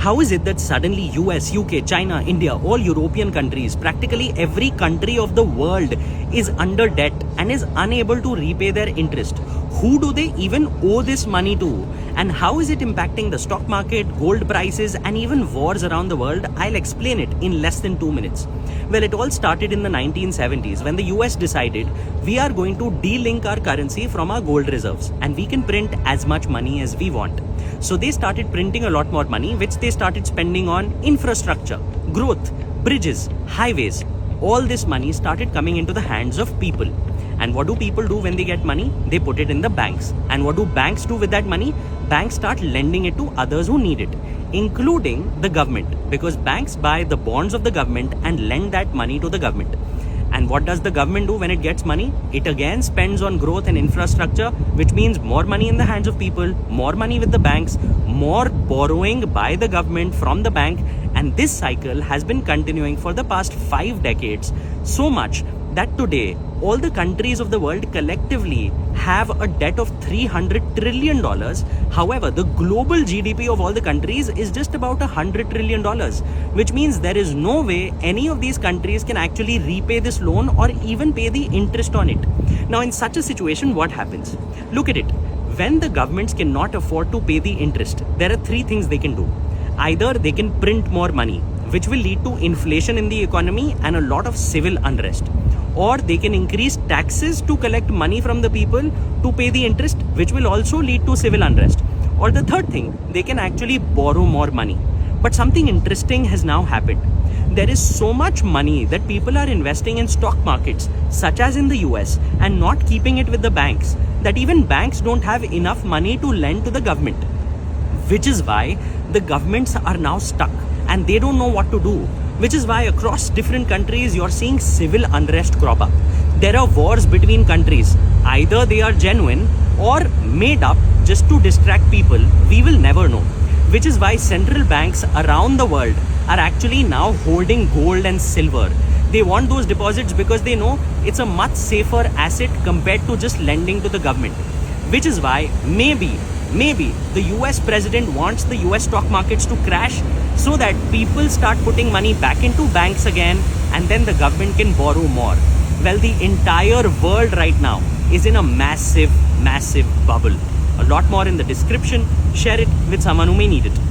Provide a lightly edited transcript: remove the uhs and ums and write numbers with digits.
how is it that suddenly US, UK, China, India, all European countries, practically every country of the world is under debt and is unable to repay their interest? Who do they even owe this money to? And how is it impacting the stock market, gold prices, and even wars around the world? I'll explain it in less than 2 minutes. Well, it all started in the 1970s when the US decided we are going to de-link our currency from our gold reserves and we can print as much money as we want. So they started printing a lot more money, which they started spending on infrastructure, growth, bridges, highways. All this money started coming into the hands of people. And what do people do when they get money? They put it in the banks. And what do banks do with that money? Banks start lending it to others who need it, including the government, because banks buy the bonds of the government and lend that money to the government. And what does the government do when it gets money? It again spends on growth and infrastructure, which means more money in the hands of people, more money with the banks, more borrowing by the government from the bank. And this cycle has been continuing for the past 5 decades, so much that today all the countries of the world collectively have a debt of $300 trillion. However, the global GDP of all the countries is just about $100 trillion, which means there is no way any of these countries can actually repay this loan or even pay the interest on it. Now, in such a situation, what happens? Look at it. When the governments cannot afford to pay the interest, there are 3 things they can do. Either they can print more money, which will lead to inflation in the economy and a lot of civil unrest. Or they can increase taxes to collect money from the people to pay the interest, which will also lead to civil unrest. Or the third thing, they can actually borrow more money. But something interesting has now happened. There is so much money that people are investing in stock markets, such as in the US, and not keeping it with the banks, that even banks don't have enough money to lend to the government. Which is why the governments are now stuck and they don't know what to do. Which is why across different countries, you're seeing civil unrest crop up. There are wars between countries. Either they are genuine or made up just to distract people. We will never know. Which is why central banks around the world are actually now holding gold and silver. They want those deposits because they know it's a much safer asset compared to just lending to the government. Which is why maybe the US president wants the US stock markets to crash so that people start putting money back into banks again and then the government can borrow more. Well, the entire world right now is in a massive bubble. A lot more in the description. Share it with someone who may need it.